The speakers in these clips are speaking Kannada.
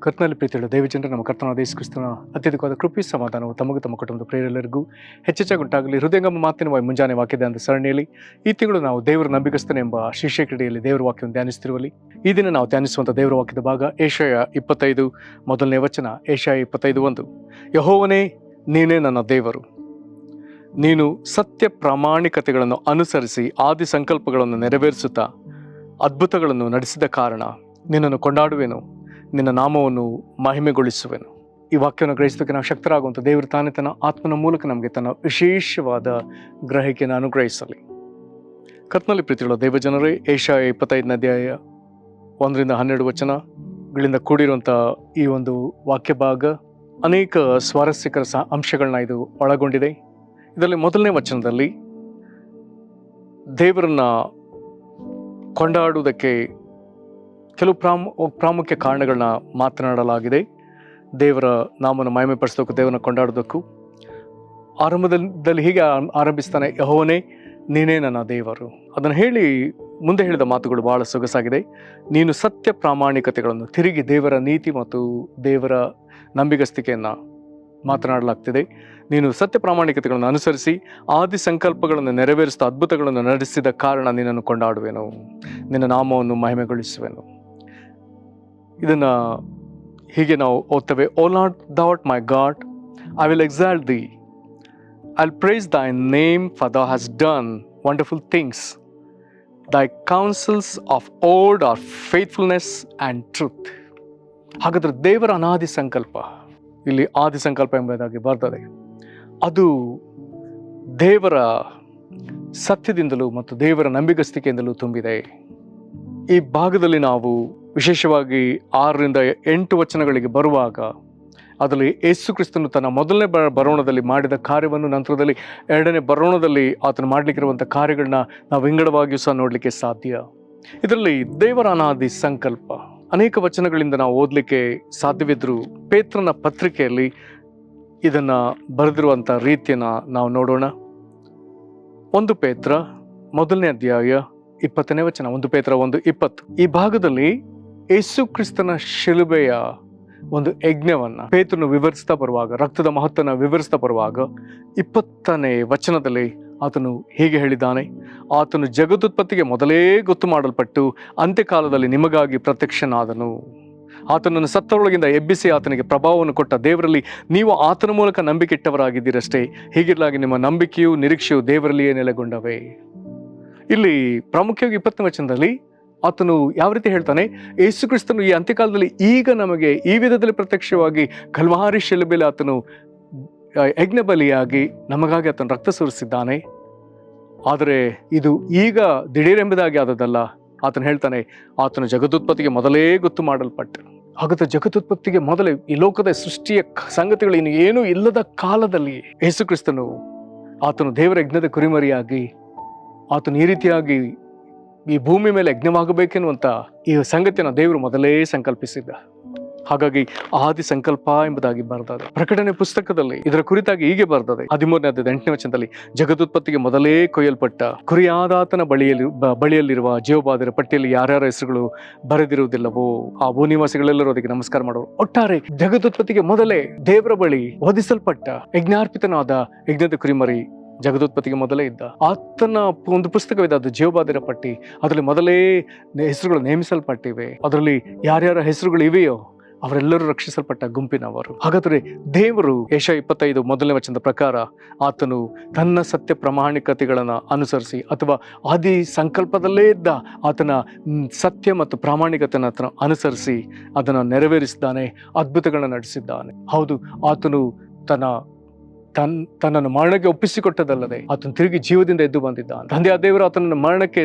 ಕರ್ತನಲ್ಲಿ ಪ್ರೀತಿಯುಳ್ಳ ದೇವಜನರ ನಮ್ಮ ಕರ್ತನಾದ ಯೇಸು ಕ್ರಿಸ್ತನ ಅತ್ಯಧಿಕವಾದ ಕೃಪೆ ಸಮಾಧಾನವು ತಮಗೂ ತಮ್ಮ ಕುಟುಂಬದ ಪ್ರಿಯರೆಲ್ಲರಿಗೂ ಹೆಚ್ಚೆಚ್ಚಾಗುಂಟಾಗಲಿ. ಹೃದಯಂಗಮ ಮಾತಿನ ಮುಂಜಾನೆ ವಾಕ್ಯದ ಅಂತ ಸರಣಿಯಲ್ಲಿ ಈ ತಿಂಗಳು ನಾವು ದೇವರ ನಂಬಿಕಸ್ತನೆ ಎಂಬ ಶೀರ್ಷಿಕೆಯಲ್ಲಿ ದೇವರ ವಾಕ್ಯವನ್ನು ಧ್ಯಾನಿಸ್ತಿರುವಲ್ಲಿ ಈ ದಿನ ನಾವು ಧ್ಯಾನಿಸುವಂಥ ದೇವರ ವಾಕ್ಯದ ಭಾಗ ಏಷಯ 25 ಮೊದಲನೇ ವಚನ. ಏಷಯ 25:1. ಯೆಹೋವನೇ, ನೀನೇ ನನ್ನ ದೇವರು, ನೀನು ಸತ್ಯ ಪ್ರಾಮಾಣಿಕತೆಗಳನ್ನು ಅನುಸರಿಸಿ ಆದಿ ಸಂಕಲ್ಪಗಳನ್ನು ನೆರವೇರಿಸುತ್ತಾ ಅದ್ಭುತಗಳನ್ನು ನಡೆಸಿದ ಕಾರಣ ನಿನ್ನನ್ನು ಕೊಂಡಾಡುವೆನು, ನಿನ್ನ ನಾಮವನ್ನು ಮಹಿಮೆಗೊಳಿಸುವೆನು. ಈ ವಾಕ್ಯವನ್ನು ಗ್ರಹಿಸೋದಕ್ಕೆ ನಾವು ಶಕ್ತರಾಗುವಂಥ ದೇವರು ತಾನೇ ತನ್ನ ಆತ್ಮನ ಮೂಲಕ ನಮಗೆ ತನ್ನ ವಿಶೇಷವಾದ ಗ್ರಹಿಕೆಯನ್ನು ಅನುಗ್ರಹಿಸಲಿ. ಕರ್ತನಲ್ಲಿ ಪ್ರೀತಿಯುಳ್ಳ ದೇವಜನರೇ, ಏಷಯ 25ನೇ ಅಧ್ಯಾಯ 1-12 ವಚನಗಳಿಂದ ಕೂಡಿರುವಂಥ ಈ ಒಂದು ವಾಕ್ಯ ಭಾಗ ಅನೇಕ ಸ್ವಾರಸ್ಯಕರ ಅಂಶಗಳನ್ನ ಇದು ಒಳಗೊಂಡಿದೆ. ಇದರಲ್ಲಿ ಮೊದಲನೇ ವಚನದಲ್ಲಿ ದೇವರನ್ನ ಕೊಂಡಾಡುವುದಕ್ಕೆ ಕೆಲವು ಪ್ರಾಮುಖ್ಯ ಕಾರಣಗಳನ್ನ ಮಾತನಾಡಲಾಗಿದೆ. ದೇವರ ನಾಮವನ್ನು ಮಹಿಮೆಪಡಿಸೋದಕ್ಕೂ ದೇವರನ್ನ ಕೊಂಡಾಡೋದಕ್ಕೂ ಆರಂಭದಲ್ಲಿ ಹೀಗೆ ಆರಂಭಿಸ್ತಾನೆ, ಯೆಹೋವನೇ ನೀನೇ ನನ್ನ ದೇವರು. ಅದನ್ನು ಹೇಳಿ ಮುಂದೆ ಹೇಳಿದ ಮಾತುಗಳು ಬಹಳ ಸೊಗಸಾಗಿದೆ. ನೀನು ಸತ್ಯ ಪ್ರಾಮಾಣಿಕತೆಗಳನ್ನು ತಿರುಗಿ ದೇವರ ನೀತಿ ಮತ್ತು ದೇವರ ನಂಬಿಗಸ್ತಿಕೆಯನ್ನು ಮಾತನಾಡಲಾಗ್ತಿದೆ. ನೀನು ಸತ್ಯ ಪ್ರಾಮಾಣಿಕತೆಗಳನ್ನು ಅನುಸರಿಸಿ ಆದಿ ಸಂಕಲ್ಪಗಳನ್ನು ನೆರವೇರಿಸಿದ ಅದ್ಭುತಗಳನ್ನು ನಡೆಸಿದ ಕಾರಣ ನಿನ್ನನ್ನು ಕೊಂಡಾಡುವೆನು, ನಿನ್ನ ನಾಮವನ್ನು ಮಹಿಮೆಗೊಳಿಸುವೆನು. ಇದನ್ನು ಹೀಗೆ ನಾವು ಓದ್ತೇವೆ. O lord thou art my God, I will exalt thee, I'll praise thy name, for thou hast done wonderful things. Thy counsels of old are faithfulness and truth. ಹಾಗಾದ್ರೆ ದೇವರ ಅನಾದಿ ಸಂಕಲ್ಪ, ಇಲ್ಲಿ ಆದಿ ಸಂಕಲ್ಪ ಎಂಬುದಾಗಿ ಬರ್ತದೆ, ಅದು ದೇವರ ಸತ್ಯದಿಂದಲೂ ಮತ್ತು ದೇವರ ನಂಬಿಗಸ್ತಿಕೆಯಿಂದಲೂ ತುಂಬಿದೆ. ಈ ಭಾಗದಲ್ಲಿ ನಾವು ವಿಶೇಷವಾಗಿ 6-8 ವಚನಗಳಿಗೆ ಬರುವಾಗ ಅದರಲ್ಲಿ ಯೇಸು ಕ್ರಿಸ್ತನು ತನ್ನ ಮೊದಲನೇ ಬರೋಣದಲ್ಲಿ ಮಾಡಿದ ಕಾರ್ಯವನ್ನು, ನಂತರದಲ್ಲಿ 2ನೇ ಬರೋಣದಲ್ಲಿ ಆತನು ಮಾಡಲಿಕ್ಕಿರುವಂಥ ಕಾರ್ಯಗಳನ್ನ ನಾವು ವಿಂಗಡವಾಗಿಯೂ ಸಹ ನೋಡಲಿಕ್ಕೆ ಸಾಧ್ಯ. ಇದರಲ್ಲಿ ದೇವರ ಅನಾದಿ ಸಂಕಲ್ಪ ಅನೇಕ ವಚನಗಳಿಂದ ನಾವು ಓದಲಿಕ್ಕೆ ಸಾಧ್ಯವಿದ್ದರೂ ಪೇತ್ರನ ಪತ್ರಿಕೆಯಲ್ಲಿ ಇದನ್ನು ಬರೆದಿರುವಂಥ ರೀತಿಯನ್ನು ನಾವು ನೋಡೋಣ. 1 ಪೇತ್ರ 1ನೇ ಅಧ್ಯಾಯ 20ನೇ ವಚನ. 1 ಪೇತ್ರ 1:20. ಈ ಭಾಗದಲ್ಲಿ ಯೇಸು ಕ್ರಿಸ್ತನ ಶಿಲುಬೆಯ ಒಂದು ಯಜ್ಞವನ್ನು ಪೇತ್ರನು ವಿವರಿಸ್ತಾ ಬರುವಾಗ, ರಕ್ತದ ಮಹತ್ವನ ವಿವರಿಸ್ತಾ ಬರುವಾಗ 20ನೇ ವಚನದಲ್ಲಿ ಆತನು ಹೀಗೆ ಹೇಳಿದ್ದಾನೆ, ಆತನು ಜಗದುತ್ಪತ್ತಿಗೆ ಮೊದಲೇ ಗೊತ್ತು ಮಾಡಲ್ಪಟ್ಟು ಅಂತ್ಯಕಾಲದಲ್ಲಿ ನಿಮಗಾಗಿ ಪ್ರತ್ಯಕ್ಷನಾದನು. ಆತನನ್ನು ಸತ್ತವರೊಳಗಿಂದ ಎಬ್ಬಿಸಿ ಆತನಿಗೆ ಪ್ರಭಾವವನ್ನು ಕೊಟ್ಟ ದೇವರಲ್ಲಿ ನೀವು ಆತನ ಮೂಲಕ ನಂಬಿಕೆ ಇಟ್ಟವರಾಗಿದ್ದೀರಷ್ಟೇ. ಹೀಗಿರಲಾಗಿ ನಿಮ್ಮ ನಂಬಿಕೆಯು ನಿರೀಕ್ಷೆಯು ದೇವರಲ್ಲಿಯೇ ನೆಲೆಗೊಂಡವೆ. ಇಲ್ಲಿ ಪ್ರಾಮುಖ್ಯವಾಗಿ 20ನೇ ವಚನದಲ್ಲಿ ಆತನು ಯಾವ ರೀತಿ ಹೇಳ್ತಾನೆ, ಯೇಸು ಕ್ರಿಸ್ತನು ಈ ಅಂತ್ಯಕಾಲದಲ್ಲಿ ಈಗ ನಮಗೆ ಈ ವಿಧದಲ್ಲಿ ಪ್ರತ್ಯಕ್ಷವಾಗಿ ಕಲ್ವಾರಿ ಶಿಲುಬೆಯಲ್ಲಿ ಆತನು ಯಜ್ಞ ಬಲಿಯಾಗಿ ನಮಗಾಗಿ ಆತನು ರಕ್ತ ಸುರಿಸಿದ್ದಾನೆ. ಆದರೆ ಇದು ಈಗ ದಿಢೀರೆಂಬುದಾಗಿ ಆದದ್ದಲ್ಲ. ಆತನು ಹೇಳ್ತಾನೆ, ಆತನು ಜಗದುತ್ಪತ್ತಿಗೆ ಮೊದಲೇ ಗೊತ್ತು ಮಾಡಲ್ಪಟ್ಟು. ಹಾಗಾದ್ರೆ ಜಗದುತ್ಪತ್ತಿಗೆ ಮೊದಲೇ ಈ ಲೋಕದ ಸೃಷ್ಟಿಯ ಸಂಗತಿಗಳು ಇನ್ನು ಏನೂ ಇಲ್ಲದ ಕಾಲದಲ್ಲಿ ಯೇಸು ಕ್ರಿಸ್ತನು ಆತನು ದೇವರ ಯಜ್ಞದ ಕುರಿಮರಿಯಾಗಿ ಆತನು ಈ ರೀತಿಯಾಗಿ ಈ ಭೂಮಿ ಮೇಲೆ ಯಜ್ಞವಾಗಬೇಕೆನ್ನುವಂಥ ಈ ಸಂಗತಿಯನ್ನು ದೇವರು ಮೊದಲೇ ಸಂಕಲ್ಪಿಸಿದ್ದ. ಹಾಗಾಗಿ ಆದಿ ಸಂಕಲ್ಪ ಎಂಬುದಾಗಿ ಬರ್ತದೆ. ಪ್ರಕಟಣೆ ಪುಸ್ತಕದಲ್ಲಿ ಇದರ ಕುರಿತಾಗಿ ಹೀಗೆ ಬರ್ತದೆ. 13ನೇ ಅಧ್ಯಾಯದ 8ನೇ ವಚನದಲ್ಲಿ, ಜಗದುತ್ಪತ್ತಿಗೆ ಮೊದಲೇ ಕೊಯ್ಯಲ್ಪಟ್ಟ ಕುರಿಯಾದಾತನ ಬಳಿಯಲ್ಲಿರುವ ಜೀವಬಾಧರ ಪಟ್ಟಿಯಲ್ಲಿ ಯಾರ್ಯಾರ ಹೆಸರುಗಳು ಬರೆದಿರುವುದಿಲ್ಲವೋ ಆ ಭೂನಿವಾಸಿಗಳೆಲ್ಲರೂ ಅದಕ್ಕೆ ನಮಸ್ಕಾರ ಮಾಡೋರು. ಒಟ್ಟಾರೆ ಜಗದುತ್ಪತ್ತಿಗೆ ಮೊದಲೇ ದೇವರ ಬಳಿ ವಧಿಸಲ್ಪಟ್ಟ ಯಜ್ಞಾರ್ಪಿತನಾದ ಯಜ್ಞದ ಕುರಿಮರಿ ಜಗದುತ್ಪತ್ತಿಗೆ ಮೊದಲೇ ಇದ್ದ. ಆತನ ಒಂದು ಪುಸ್ತಕವಿದೆ, ಅದು ಜೀವಬಾಧರ ಪಟ್ಟಿ. ಅದರಲ್ಲಿ ಮೊದಲೇ ಹೆಸರುಗಳು ನೇಮಿಸಲ್ಪಟ್ಟಿವೆ. ಅದರಲ್ಲಿ ಯಾರ್ಯಾರ ಹೆಸರುಗಳು ಇವೆಯೋ ಅವರೆಲ್ಲರೂ ರಕ್ಷಿಸಲ್ಪಟ್ಟ ಗುಂಪಿನವರು. ಹಾಗಾದರೆ ದೇವರು ಏಷಯ 25 ಮೊದಲನೇ ವಚನದ ಪ್ರಕಾರ ಆತನು ತನ್ನ ಸತ್ಯ ಪ್ರಾಮಾಣಿಕತೆಗಳನ್ನು ಅನುಸರಿಸಿ ಅಥವಾ ಆದಿ ಸಂಕಲ್ಪದಲ್ಲೇ ಇದ್ದ ಆತನ ಸತ್ಯ ಮತ್ತು ಪ್ರಾಮಾಣಿಕತೆಯನ್ನು ಆತನ ಅನುಸರಿಸಿ ಅದನ್ನು ನೆರವೇರಿಸಿದ್ದಾನೆ, ಅದ್ಭುತಗಳನ್ನು ನಡೆಸಿದ್ದಾನೆ. ಹೌದು, ಆತನು ತನ್ನನ್ನು ಮರಣಕ್ಕೆ ಒಪ್ಪಿಸಿಕೊಟ್ಟದಲ್ಲದೆ ಆತನು ತಿರುಗಿ ಜೀವದಿಂದ ಎದ್ದು ಬಂದಿದ್ದಾನೆ. ತಂದೆಯ ದೇವರು ಆತನನ್ನು ಮರಣಕ್ಕೆ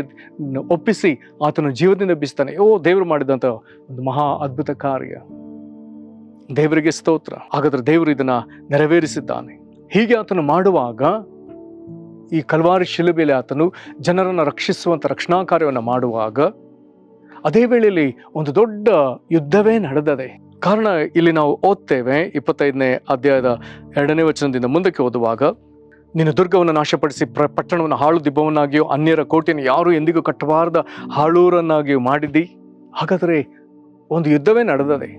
ಒಪ್ಪಿಸಿ ಆತನು ಜೀವದಿಂದ ಎಬ್ಬಿಸ್ತಾನೆ. ದೇವರು ಮಾಡಿದಂಥ ಒಂದು ಮಹಾ ಅದ್ಭುತ ಕಾರ್ಯ. ದೇವರಿಗೆ ಸ್ತೋತ್ರ. ಹಾಗಾದ್ರೆ ದೇವರು ಇದನ್ನ ನೆರವೇರಿಸಿದ್ದಾನೆ. ಹೀಗೆ ಆತನು ಮಾಡುವಾಗ ಈ ಕಲ್ವಾರಿ ಶಿಲುಬೆಯಲ್ಲಿ ಆತನು ಜನರನ್ನು ರಕ್ಷಿಸುವಂಥ ರಕ್ಷಣಾ ಕಾರ್ಯವನ್ನು ಮಾಡುವಾಗ ಅದೇ ವೇಳೆಯಲ್ಲಿ ಒಂದು ದೊಡ್ಡ ಯುದ್ಧವೇ ನಡೆದದೆ. ಕಾರಣ ಇಲ್ಲಿ ನಾವು ಓದ್ತೇವೆ 25ನೇ ಅಧ್ಯಾಯದ 2ನೇ ವಚನದಿಂದ ಮುಂದಕ್ಕೆ ಓದುವಾಗ, ನೀನು ದುರ್ಗವನ್ನು ನಾಶಪಡಿಸಿ ಪಟ್ಟಣವನ್ನು ಹಾಳು ದಿಬ್ಬವನ್ನಾಗಿಯೋ ಅನ್ಯರ ಕೋಟೆಯನ್ನು ಯಾರು ಎಂದಿಗೂ ಕಟ್ಟಬಾರದ ಹಾಳೂರನ್ನಾಗಿಯೂ ಮಾಡಿದ್ದಿ. ಹಾಗಾದರೆ ಒಂದು ಯುದ್ಧವೇ ನಡೆದದೆ.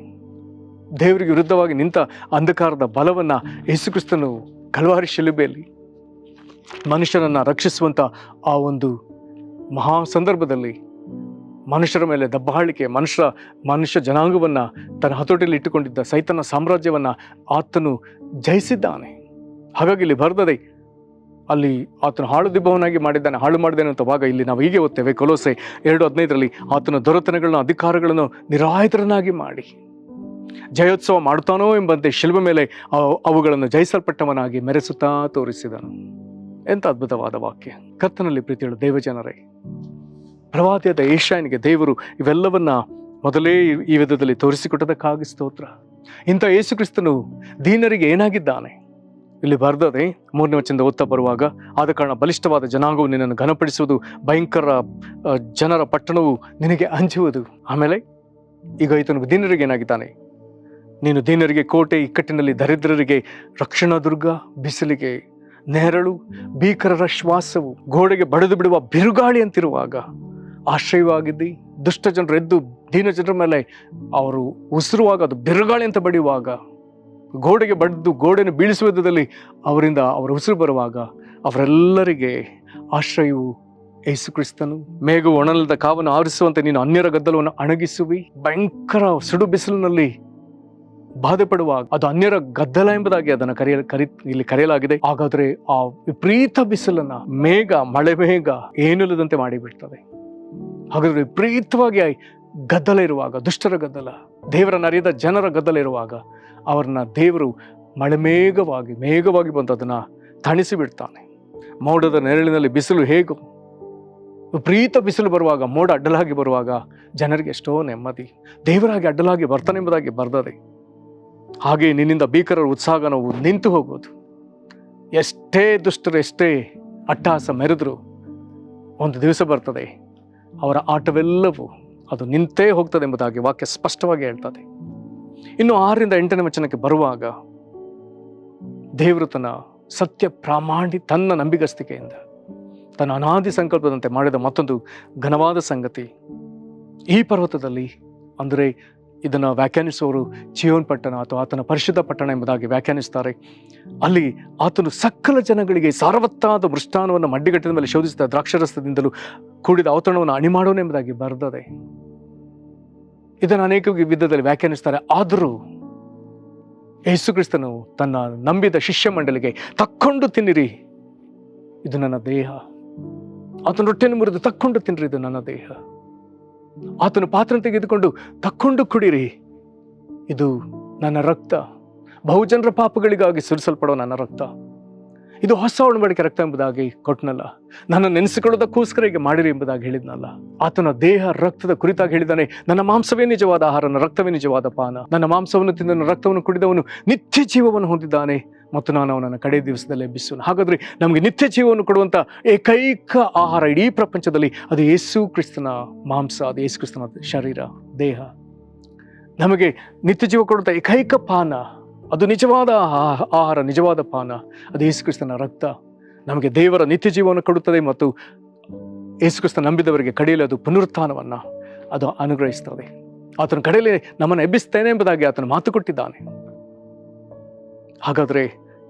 ದೇವರಿಗೆ ವಿರುದ್ಧವಾಗಿ ನಿಂತ ಅಂಧಕಾರದ ಬಲವನ್ನು ಯೇಸುಕ್ರಿಸ್ತನು ಕಲ್ವಾರಿ ಶಿಲುಬೆಯಲ್ಲಿ ಮನುಷ್ಯನನ್ನು ರಕ್ಷಿಸುವಂಥ ಆ ಒಂದು ಮಹಾ ಸಂದರ್ಭದಲ್ಲಿ ಮನುಷ್ಯರ ಮೇಲೆ ದಬ್ಬಾಳಿಕೆ, ಮನುಷ್ಯ ಜನಾಂಗವನ್ನು ತನ್ನ ಹತೋಟಿಯಲ್ಲಿ ಇಟ್ಟುಕೊಂಡಿದ್ದ ಸೈತನ ಸಾಮ್ರಾಜ್ಯವನ್ನು ಆತನು ಜಯಿಸಿದ್ದಾನೆ. ಹಾಗಾಗಿ ಇಲ್ಲಿ ಬರ್ತದೆ, ಅಲ್ಲಿ ಆತನು ಹಾಳು ದಿಬ್ಬವನ್ನಾಗಿ ಮಾಡಿದ್ದಾನೆ, ಹಾಳು ಮಾಡಿದ್ದಾನೆ ಅಂತ ಭಾಗ ಇಲ್ಲಿ ನಾವು ಹೀಗೆ ಓದ್ತೇವೆ. ಕೊಲೋಸೆ 2:15 ಆತನ ದೊರೆತನಗಳನ್ನ, ಅಧಿಕಾರಗಳನ್ನು ನಿರಾಯುಧರನ್ನಾಗಿ ಮಾಡಿ ಜಯೋತ್ಸವ ಮಾಡುತ್ತಾನೋ ಎಂಬಂತೆ ಶಿಲ್ಬೆ ಮೇಲೆ ಅವುಗಳನ್ನು ಜಯಿಸಲ್ಪಟ್ಟವನಾಗಿ ಮೆರೆಸುತ್ತಾ ತೋರಿಸಿದನು. ಎಂಥ ಅದ್ಭುತವಾದ ವಾಕ್ಯ. ಕರ್ತನಲ್ಲಿ ಪ್ರೀತಿಯುಳ್ಳ ದೇವಜನರೇ, ಪ್ರವಾದಿಯಾದ ಯೆಶಾಯನಿಗೆ ದೇವರು ಇವೆಲ್ಲವನ್ನ ಮೊದಲೇ ಈ ವಿಧದಲ್ಲಿ ತೋರಿಸಿಕೊಟ್ಟದಕ್ಕಾಗಿ ಸ್ತೋತ್ರ. ಇಂಥ ಯೇಸು ಕ್ರಿಸ್ತನು ದೀನರಿಗೆ ಏನಾಗಿದ್ದಾನೆ ಇಲ್ಲಿ ಬರ್ತದೆ. 3ನೇ ವಚನದಿಂದ ಓದ್ತಾ ಬರುವಾಗ, ಆದ ಕಾರಣ ಬಲಿಷ್ಠವಾದ ಜನಾಂಗವು ನಿನ್ನನ್ನು ಘನಪಡಿಸುವುದು, ಭಯಂಕರ ಜನರ ಪಟ್ಟಣವು ನಿನಗೆ ಅಂಜುವುದು. ಆಮೇಲೆ ಈಗ ಈತನು ದೀನರಿಗೆ ಏನಾಗಿದ್ದಾನೆ? ನೀನು ದೀನರಿಗೆ ಕೋಟೆ, ಇಕ್ಕಟ್ಟಿನಲ್ಲಿ ದರಿದ್ರರಿಗೆ ರಕ್ಷಣಾ ದುರ್ಗ, ಬಿಸಿಲಿಗೆ ನೆರಳು, ಭೀಕರರ ಶ್ವಾಸವು, ಗೋಡೆಗೆ ಬಡಿದು ಬಿಡುವ ಬಿರುಗಾಳಿ ಅಂತಿರುವಾಗ ಆಶ್ರಯವಾಗಿದ್ದಿ. ದುಷ್ಟ ಜನರು ಎದ್ದು ದೀನ ಜನರ ಮೇಲೆ ಅವರು ಉಸಿರುವಾಗ ಅದು ಬಿರುಗಾಳಿ ಅಂತ ಬಡಿಯುವಾಗ, ಗೋಡೆಗೆ ಬಡಿದು ಗೋಡೆಯನ್ನು ಬೀಳಿಸುವ ವಿಧದಲ್ಲಿ ಅವರಿಂದ ಅವರ ಉಸಿರು ಬರುವಾಗ ಅವರೆಲ್ಲರಿಗೆ ಆಶ್ರಯವು ಯೇಸು ಕ್ರಿಸ್ತನು. ಮೇಘವು ಒಣಲದ ಕಾವನ್ನು ಆವರಿಸುವಂತೆ ನೀನು ಅನ್ಯರ ಗದ್ದಲವನ್ನು ಅಣಗಿಸುವಿ. ಭಯಂಕರ ಸುಡು ಬಿಸಿಲಿನಲ್ಲಿ ಬಾಧೆ ಪಡುವಾಗ ಅದು ಅನ್ಯರ ಗದ್ದಲ ಎಂಬುದಾಗಿ ಅದನ್ನು ಇಲ್ಲಿ ಕರೆಯಲಾಗಿದೆ. ಹಾಗಾದ್ರೆ ಆ ವಿಪರೀತ ಬಿಸಿಲನ್ನ ಮಳೆ ಮೇಘ ಏನಿಲ್ಲದಂತೆ ಮಾಡಿಬಿಡ್ತದೆ. ಹಾಗಾದ್ರೆ ವಿಪರೀತವಾಗಿ ಗದ್ದಲ ಇರುವಾಗ, ದುಷ್ಟರ ಗದ್ದಲ, ದೇವರನ್ನ ಅರಿಯದ ಜನರ ಗದ್ದಲ ಇರುವಾಗ ಅವರನ್ನ ದೇವರು ಮೇಘವಾಗಿ ಬಂದು ಅದನ್ನ ತಣಿಸಿ ಬಿಡ್ತಾನೆ. ಮೋಡದ ನೆರಳಿನಲ್ಲಿ ಬಿಸಿಲು ಹೇಗೋ, ವಿಪರೀತ ಬಿಸಿಲು ಬರುವಾಗ, ಮೋಡ ಅಡ್ಡಲಾಗಿ ಬರುವಾಗ ಜನರಿಗೆ ಎಷ್ಟೋ ನೆಮ್ಮದಿ, ದೇವರಾಗಿ ಅಡ್ಡಲಾಗಿ ಬರ್ತಾನೆಂಬುದಾಗಿ ಬರ್ತದೆ. ಹಾಗೆ ನಿನ್ನಿಂದ ಭೀಕರರ ಉತ್ಸಾಹ ನಾವು ನಿಂತು ಹೋಗೋದು. ಎಷ್ಟೇ ದುಷ್ಟರು, ಎಷ್ಟೇ ಅಟ್ಟಹಾಸ ಮೆರೆದ್ರು, ಒಂದು ದಿವಸ ಬರ್ತದೆ ಅವರ ಆಟವೆಲ್ಲವೂ ಅದು ನಿಂತೇ ಹೋಗ್ತದೆ ಎಂಬುದಾಗಿ ವಾಕ್ಯ ಸ್ಪಷ್ಟವಾಗಿ ಹೇಳ್ತದೆ. ಇನ್ನು 6ರಿಂದ 8ನೇ ವಚನಕ್ಕೆ ಬರುವಾಗ, ದೇವರು ತನ್ನ ಸತ್ಯ ತನ್ನ ನಂಬಿಗಸ್ತಿಕೆಯಿಂದ ತನ್ನ ಅನಾದಿ ಸಂಕಲ್ಪದಂತೆ ಮಾಡಿದ ಮತ್ತೊಂದು ಘನವಾದ ಸಂಗತಿ ಈ ಪರ್ವತದಲ್ಲಿ, ಅಂದರೆ ಇದನ್ನು ವ್ಯಾಖ್ಯಾನಿಸುವವರು ಚಿಯೋನ್ ಪಟ್ಟಣ ಅಥವಾ ಆತನ ಪರಿಶುದ್ಧ ಪಟ್ಟಣ ಎಂಬುದಾಗಿ ವ್ಯಾಖ್ಯಾನಿಸ್ತಾರೆ. ಅಲ್ಲಿ ಆತನು ಸಕಲ ಜನಗಳಿಗೆ ಸಾರವತ್ತಾದ ಮೃಷ್ಟಾನವನ್ನು ಮಡ್ಡಿಗಟ್ಟಿದ ಮೇಲೆ ಶೋಧಿಸಿದ ದ್ರಾಕ್ಷರಸದಿಂದಲೂ ಕೂಡಿದ ಔತಣವನ್ನು ಅಣಿಮಾಡೋಣ ಎಂಬುದಾಗಿ ಬರೆದದೆ. ಇದನ್ನು ಅನೇಕ ವಿಧದಲ್ಲಿ ವ್ಯಾಖ್ಯಾನಿಸ್ತಾರೆ. ಆದರೂ ಯೇಸು ಕ್ರಿಸ್ತನು ತನ್ನ ನಂಬಿದ ಶಿಷ್ಯ ಮಂಡಳಿಗೆ ತಕ್ಕೊಂಡು ತಿನ್ನಿರಿ, ಇದು ನನ್ನ ದೇಹ. ಆತನ ರೊಟ್ಟೆಯನ್ನು ಮುರಿದು ತಕ್ಕೊಂಡು ತಿನ್ನಿರಿ, ಇದು ನನ್ನ ದೇಹ. ಆತನು ಪಾತ್ರ ತೆಗೆದುಕೊಂಡು ತಕ್ಕೊಂಡು ಕುಡಿರಿ, ಇದು ನನ್ನ ರಕ್ತ, ಬಹುಜನರ ಪಾಪಗಳಿಗಾಗಿ ಸುರಿಸಲ್ಪಡೋ ನನ್ನ ರಕ್ತ, ಇದು ಹೊಸ ಒಡಂಬಡಿಕೆ ರಕ್ತ ಎಂಬುದಾಗಿ ಕೊಟ್ಟನಲ್ಲ, ನನ್ನ ನೆನೆಸಿಕೊಳ್ಳೋದಕ್ಕೋಸ್ಕರ ಹೀಗೆ ಮಾಡಿರಿ ಎಂಬುದಾಗಿ ಹೇಳಿದ್ನಲ್ಲ. ಆತನ ದೇಹ ರಕ್ತದ ಕುರಿತಾಗಿ ಹೇಳಿದ್ದಾನೆ, ನನ್ನ ಮಾಂಸವೇ ನಿಜವಾದ ಆಹಾರ, ನನ್ನ ರಕ್ತವೇ ನಿಜವಾದ ಪಾನ. ನನ್ನ ಮಾಂಸವನ್ನು ತಿಂದ ನನ್ನ ರಕ್ತವನ್ನು ಕುಡಿದವನು ನಿತ್ಯ ಜೀವವನ್ನು ಹೊಂದಿದ್ದಾನೆ ಮತ್ತು ನಾನು ಅವನನ್ನು ಕಡೆ ದಿವಸದಲ್ಲೇ ಎಬ್ಬಿಸುವನು. ಹಾಗಾದ್ರೆ ನಮಗೆ ನಿತ್ಯ ಜೀವವನ್ನು ಕೊಡುವಂಥ ಏಕೈಕ ಆಹಾರ ಇಡೀ ಪ್ರಪಂಚದಲ್ಲಿ ಅದು ಯೇಸು ಕ್ರಿಸ್ತನ ಮಾಂಸ, ಅದು ಯೇಸು ಕ್ರಿಸ್ತನ ಶರೀರ, ದೇಹ. ನಮಗೆ ನಿತ್ಯ ಜೀವ ಕೊಡುವಂಥ ಏಕೈಕ ಪಾನ, ಅದು ನಿಜವಾದ ಆಹಾರ, ನಿಜವಾದ ಪಾನ, ಅದು ಯೇಸು ಕ್ರಿಸ್ತನ ರಕ್ತ. ನಮಗೆ ದೇವರ ನಿತ್ಯ ಜೀವವನ್ನು ಕೊಡುತ್ತದೆ ಮತ್ತು ಯೇಸು ಕ್ರಿಸ್ತ ನಂಬಿದವರಿಗೆ ಕಡೆಯಲ್ಲಿ ಅದು ಪುನರುತ್ಥಾನವನ್ನು ಅದು ಅನುಗ್ರಹಿಸ್ತದೆ. ಆತನ ಕಡೆಯಲ್ಲಿ ನಮ್ಮನ್ನು ಎಬ್ಬಿಸ್ತೇನೆ ಎಂಬುದಾಗಿ ಆತನ ಮಾತು ಕೊಟ್ಟಿದ್ದಾನೆ. ಹಾಗಾದರೆ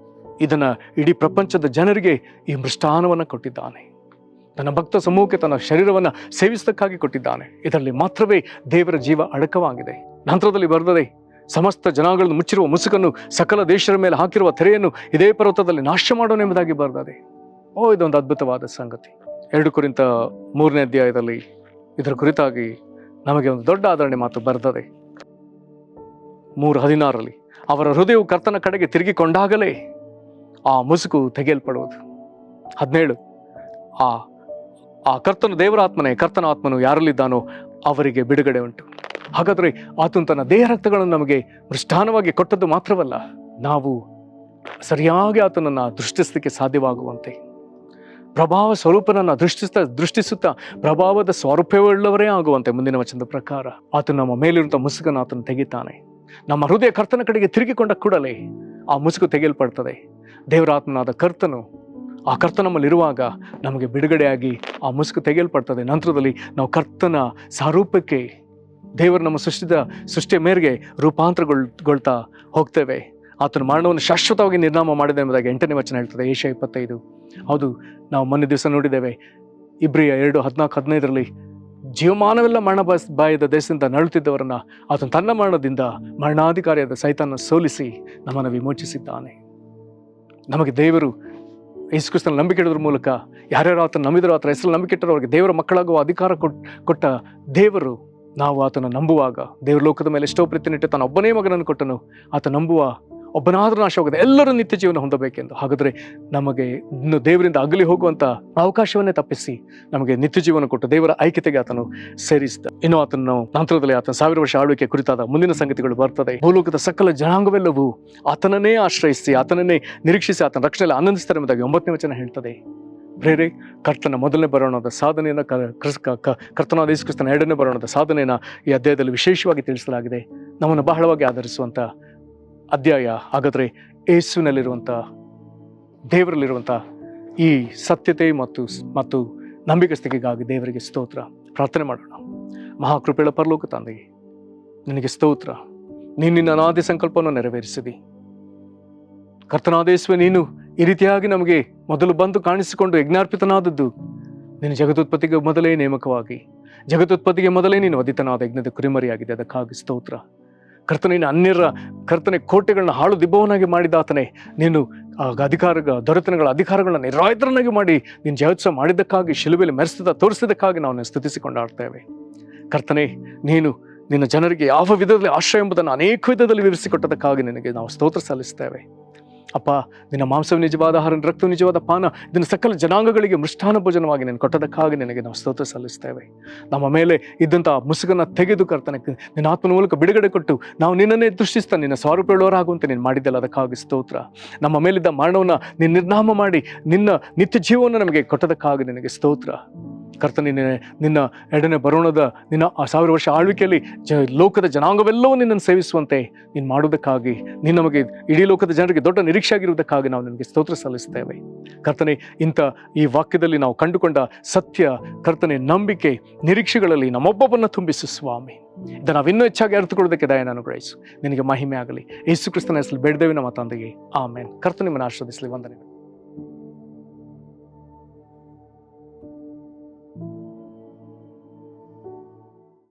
ಇದನ್ನು ಇಡೀ ಪ್ರಪಂಚದ ಜನರಿಗೆ ಈ ಮೃಷ್ಟಾನವನ್ನು ಕೊಟ್ಟಿದ್ದಾನೆ. ತನ್ನ ಭಕ್ತ ಸಮೂಹಕ್ಕೆ ತನ್ನ ಶರೀರವನ್ನು ಸೇವಿಸದಕ್ಕಾಗಿ ಕೊಟ್ಟಿದ್ದಾನೆ. ಇದರಲ್ಲಿ ಮಾತ್ರವೇ ದೇವರ ಜೀವ ಅಡಕವಾಗಿದೆ. ನಂತರದಲ್ಲಿ ಬರ್ತದೆ, ಸಮಸ್ತ ಜನಾಂಗಗಳನ್ನು ಮುಚ್ಚಿರುವ ಮುಸುಕನ್ನು, ಸಕಲ ದೇಶದ ಮೇಲೆ ಹಾಕಿರುವ ತೆರೆಯನ್ನು ಇದೇ ಪರ್ವತದಲ್ಲಿ ನಾಶ ಮಾಡೋಣ ಎಂಬುದಾಗಿ ಬರ್ತದೆ. ಇದೊಂದು ಅದ್ಭುತವಾದ ಸಂಗತಿ. 2 ಕೊರಿಂಥ 3ನೇ ಅಧ್ಯಾಯದಲ್ಲಿ ಇದರ ಕುರಿತಾಗಿ ನಮಗೆ ಒಂದು ದೊಡ್ಡ ಆದರಣೆ ಮಾತು ಬರ್ತದೆ. 3:16 ಅವರ ಹೃದಯವು ಕರ್ತನ ಕಡೆಗೆ ತಿರುಗಿಕೊಂಡಾಗಲೇ ಆ ಮುಸುಕು ತೆಗೆಯಲ್ಪಡುವುದು. 17 ಆ ಕರ್ತನು ದೇವರ ಆತ್ಮನೇ, ಕರ್ತನ ಆತ್ಮನು ಯಾರಲ್ಲಿದ್ದಾನೋ ಅವರಿಗೆ ಬಿಡುಗಡೆ ಉಂಟು. ಹಾಗಾದರೆ ಆತನು ತನ್ನ ದೇಹ ರಕ್ತಗಳನ್ನು ನಮಗೆ ಮೃಷ್ಟಾನವಾಗಿ ಕೊಟ್ಟದ್ದು ಮಾತ್ರವಲ್ಲ, ನಾವು ಸರಿಯಾಗಿ ಆತನನ್ನು ದೃಷ್ಟಿಸಲಿಕ್ಕೆ ಸಾಧ್ಯವಾಗುವಂತೆ, ಪ್ರಭಾವ ಸ್ವರೂಪನನ್ನು ದೃಷ್ಟಿಸುತ್ತಾ ಪ್ರಭಾವದ ಸ್ವರೂಪವುಳ್ಳವರೇ ಆಗುವಂತೆ ಮುಂದಿನ ವಚನದ ಪ್ರಕಾರ ಆತನು ನಮ್ಮ ಮೇಲಿರುವಂಥ ಮುಸುಕನ್ನು ಆತನು ತೆಗಿತಾನೆ. ನಮ್ಮ ಹೃದಯ ಕರ್ತನ ಕಡೆಗೆ ತಿರುಗಿಕೊಂಡ ಕೂಡಲೇ ಆ ಮುಸುಕು ತೆಗೆಯಲ್ಪಡ್ತದೆ. ದೇವರ ಆತ್ಮನಾದ ಕರ್ತನು, ಆ ಕರ್ತ ನಮ್ಮಲ್ಲಿರುವಾಗ ನಮಗೆ ಬಿಡುಗಡೆಯಾಗಿ ಆ ಮುಸುಕು ತೆಗೆಯಲ್ಪಡ್ತದೆ. ನಂತರದಲ್ಲಿ ನಾವು ಕರ್ತನ ಸಾರೂಪಕ್ಕೆ ದೇವರು ನಮ್ಮ ಸೃಷ್ಟಿಯ ಮೇರೆಗೆ ರೂಪಾಂತರಗೊಳ್ತಾ ಹೋಗ್ತೇವೆ. ಆತನ ಮರಣವನ್ನು ಶಾಶ್ವತವಾಗಿ ನಿರ್ನಾಮ ಮಾಡಿದೆ ಎಂಬುದಾಗಿ 8ನೇ ವಚನ ಹೇಳ್ತದೆ, ಏಷ್ಯಾ 25. ಹೌದು, ನಾವು ಮೊನ್ನೆ ದಿವಸ ನೋಡಿದ್ದೇವೆ ಇಬ್ರಿಯ 2:14-15 ಜೀವಮಾನವೆಲ್ಲ ಬಾಯದ ದೇಶದಿಂದ ನರಳುತ್ತಿದ್ದವರನ್ನ ಆತನ ತನ್ನ ಮರಣದಿಂದ ಮರಣಾಧಿಕಾರಿಯಾದ ಸೈತಾನ ಸೋಲಿಸಿ ನಮ್ಮನ್ನು ವಿಮೋಚಿಸಿದ್ದಾನೆ. ನಮಗೆ ದೇವರು ಯೇಸು ಕ್ರಿಸ್ತನ ನಂಬಿಕೆ ಇಡೋದ್ರ ಮೂಲಕ ಯಾರ್ಯಾರು ಆತನ ನಂಬಿದರೂ, ಆತನ ಹೆಸರು ನಂಬಿಕೆ ಇಟ್ಟರು ಅವರಿಗೆ ದೇವರ ಮಕ್ಕಳಾಗುವ ಅಧಿಕಾರ ಕೊಟ್ಟ ದೇವರು, ನಾವು ಆತನ ನಂಬುವಾಗ ದೇವರ ಲೋಕದ ಮೇಲೆ ಎಷ್ಟೋ ಪ್ರೀತಿನಿಟ್ಟು ತಾನು ಒಬ್ಬನೇ ಮಗನನ್ನು ಕೊಟ್ಟನು. ಆತ ನಂಬುವ ಒಬ್ಬನಾದರೂ ನಾಶವಾಗದೆ ಎಲ್ಲರೂ ನಿತ್ಯ ಜೀವನ ಹೊಂದಬೇಕೆಂದು. ಹಾಗಾದರೆ ನಮಗೆ ಇನ್ನು ದೇವರಿಂದ ಅಗಲಿ ಹೋಗುವಂಥ ಅವಕಾಶವನ್ನೇ ತಪ್ಪಿಸಿ ನಮಗೆ ನಿತ್ಯ ಜೀವನ ಕೊಟ್ಟು ದೇವರ ಐಕ್ಯತೆಗೆ ಆತನು ಸೇರಿಸಿದ. ಇನ್ನು ಆತನು ನಂತರದಲ್ಲಿ ಆತನ 1000 ವರ್ಷ ಆಳ್ವಿಕೆ ಕುರಿತಾದ ಮುಂದಿನ ಸಂಗತಿಗಳು ಬರ್ತದೆ. ಭೂಲೋಕದ ಸಕಲ ಜನಾಂಗವೆಲ್ಲವೂ ಆತನನ್ನೇ ಆಶ್ರಯಿಸಿ, ಆತನನ್ನೇ ನಿರೀಕ್ಷಿಸಿ, ಆತನ ರಕ್ಷಣೆಯಲ್ಲಿ ಆನಂದಿಸ್ತಾರೆ ಎಂಬುದಾಗಿ 9ನೇ ವಚನ ಹೇಳ್ತದೆ. ಪ್ರೇರೆ, ಕರ್ತನ ಮೊದಲನೇ ಬರೋಣದ ಸಾಧನೆಯನ್ನು, ಕರ್ತನಾದ ಯೇಸು ಕ್ರಿಸ್ತನ 2ನೇ ಬರೋಣದ ಸಾಧನೆಯನ್ನು ಈ ಅಧ್ಯಾಯದಲ್ಲಿ ವಿಶೇಷವಾಗಿ ತಿಳಿಸಲಾಗಿದೆ. ನಮ್ಮನ್ನು ಬಹಳವಾಗಿ ಆಧರಿಸುವಂಥ ಅಧ್ಯಾಯ. ಹಾಗಾದರೆ ಯೇಸುವಿನಲ್ಲಿರುವಂಥ, ದೇವರಲ್ಲಿರುವಂಥ ಈ ಸತ್ಯತೆ ಮತ್ತು ನಂಬಿಕಸ್ತಿಕೆಗಾಗಿ ದೇವರಿಗೆ ಸ್ತೋತ್ರ. ಪ್ರಾರ್ಥನೆ ಮಾಡೋಣ. ಮಹಾಕೃಪೆಯ ಪರಲೋಕ ತಂದೆಯೇ, ನಿನಗೆ ಸ್ತೋತ್ರ. ನೀನು ನಿನ್ನ ಅನಾದಿ ಸಂಕಲ್ಪವನ್ನು ನೆರವೇರಿಸಿದಿ. ಕರ್ತನಾದ ಯೇಸುವೇ, ನೀನು ಈ ರೀತಿಯಾಗಿ ನಮಗೆ ಮೊದಲು ಬಂದು ಕಾಣಿಸಿಕೊಂಡು ಯಜ್ಞಾರ್ಪಿತನಾದದ್ದು ನಿನ್ನ ಜಗದುತ್ಪತ್ತಿಗೆ ಮೊದಲೇ ನೇಮಕವಾಗಿ, ಜಗದುತ್ಪತ್ತಿಗೆ ಮೊದಲೇ ನೀನು ವಧಿತನಾದ ಯಜ್ಞದ ಕುರಿಮರಿಯಾಗಿದೆ. ಅದಕ್ಕಾಗಿ ಸ್ತೋತ್ರ. ಕರ್ತನೆ, ಅನ್ಯರ ಕರ್ತನೆ ಕೋಟೆಗಳನ್ನ ಹಾಳು ದಿಬ್ಬವನ್ನಾಗಿ ಮಾಡಿದಾತನೇ, ನೀನು ದೊರೆತನಗಳ ಅಧಿಕಾರಗಳನ್ನ ನಿರಾಯುಧರನ್ನಾಗಿ ಮಾಡಿ ನೀನು ಜಯೋತ್ಸವ ಮಾಡಿದ್ದಕ್ಕಾಗಿ, ಶಿಲುಬೆಯಲ್ಲಿ ಮೆರೆಸಿದ ತೋರಿಸಿದ್ದಕ್ಕಾಗಿ ನಾವು ಸ್ತುತಿಸಿಕೊಂಡಾಡ್ತೇವೆ. ಕರ್ತನೆ, ನೀನು ನಿನ್ನ ಜನರಿಗೆ ಯಾವ ವಿಧದಲ್ಲಿ ಆಶ್ರಯ ಎಂಬುದನ್ನು ಅನೇಕ ವಿಧದಲ್ಲಿ ವಿವರಿಸಿಕೊಟ್ಟದಕ್ಕಾಗಿ ನಿನಗೆ ನಾವು ಸ್ತೋತ್ರ ಸಲ್ಲಿಸ್ತೇವೆ. ಅಪ್ಪ, ನಿನ್ನ ಮಾಂಸವು ನಿಜವಾದ ಆಹಾರ, ರಕ್ತವು ನಿಜವಾದ ಪಾನ, ಇದನ್ನು ಸಕಲ ಜನಾಂಗಗಳಿಗೆ ಮೃಷ್ಟಾನ ಭೋಜನವಾಗಿ ನೀನು ಕೊಟ್ಟದಕ್ಕಾಗಿ ನಿನಗೆ ನಾವು ಸ್ತೋತ್ರ ಸಲ್ಲಿಸ್ತೇವೆ. ನಮ್ಮ ಮೇಲೆ ಇದ್ದಂಥ ಮುಸುಗನ್ನು ತೆಗೆದು ಕರ್ತನೆ, ನಿನ್ನ ಆತ್ಮನ ಮೂಲಕ ಬಿಡುಗಡೆ ಕೊಟ್ಟು ನಾವು ನಿನ್ನನ್ನೇ ದೃಷ್ಟಿಸ್ತಾ ನಿನ್ನ ಸ್ವರೂಪವುಳ್ಳವರಾಗುವಂತೆ ನೀನು ಮಾಡಿದ್ದಲ್ಲ, ಅದಕ್ಕಾಗಿ ಸ್ತೋತ್ರ. ನಮ್ಮ ಮೇಲಿದ್ದ ಮರಣವನ್ನು ನೀನು ನಿರ್ನಾಮ ಮಾಡಿ ನಿನ್ನ ನಿತ್ಯ ಜೀವವನ್ನು ನಮಗೆ ಕೊಟ್ಟದಕ್ಕಾಗಿ ನಿನಗೆ ಸ್ತೋತ್ರ. ಕರ್ತನೆ, ನಿನ್ನ 2ನೇ ಬರೋಣದ ನಿನ್ನ 1000 ವರ್ಷ ಆಳ್ವಿಕೆಯಲ್ಲಿ ಲೋಕದ ಜನಾಂಗವೆಲ್ಲವೂ ನಿನ್ನನ್ನು ಸೇವಿಸುವಂತೆ ನೀನು ಮಾಡುವುದಕ್ಕಾಗಿ, ನೀನು ನಮಗೆ ಇಡೀ ಲೋಕದ ಜನರಿಗೆ ದೊಡ್ಡ ನಿರೀಕ್ಷೆ ಆಗಿರುವುದಕ್ಕಾಗಿ ನಾವು ನಿನಗೆ ಸ್ತೋತ್ರ ಸಲ್ಲಿಸ್ತೇವೆ. ಕರ್ತನೆ, ಈ ವಾಕ್ಯದಲ್ಲಿ ನಾವು ಕಂಡುಕೊಂಡ ಸತ್ಯ, ಕರ್ತನೆ, ನಂಬಿಕೆ, ನಿರೀಕ್ಷೆಗಳಲ್ಲಿ ನಮ್ಮೊಬ್ಬೊಬ್ಬನ್ನು ತುಂಬಿಸು ಸ್ವಾಮಿ. ಇದನ್ನು ನಾವು ಇನ್ನೂ ಹೆಚ್ಚಾಗಿ ಅರ್ಥಕೊಳ್ಳೋದಕ್ಕೆ ದಯೆಯನ್ನು ಅನುಗ್ರಹಿಸು. ನಿನಗೆ ಮಹಿಮೆ ಆಗಲಿ. ಯೇಸು ಕ್ರಿಸ್ತನ ಹೆಸರಲ್ಲಿ ಬೇಡ್ದೇವೆ ನಮ್ಮ ತಂದೆಗೆ, ಆಮೇನ್. ಕರ್ತನೆ ನಿಮ್ಮನ್ನು ಆಶೀರ್ವದಿಸಲಿ. ವಂದನೆಗಳು.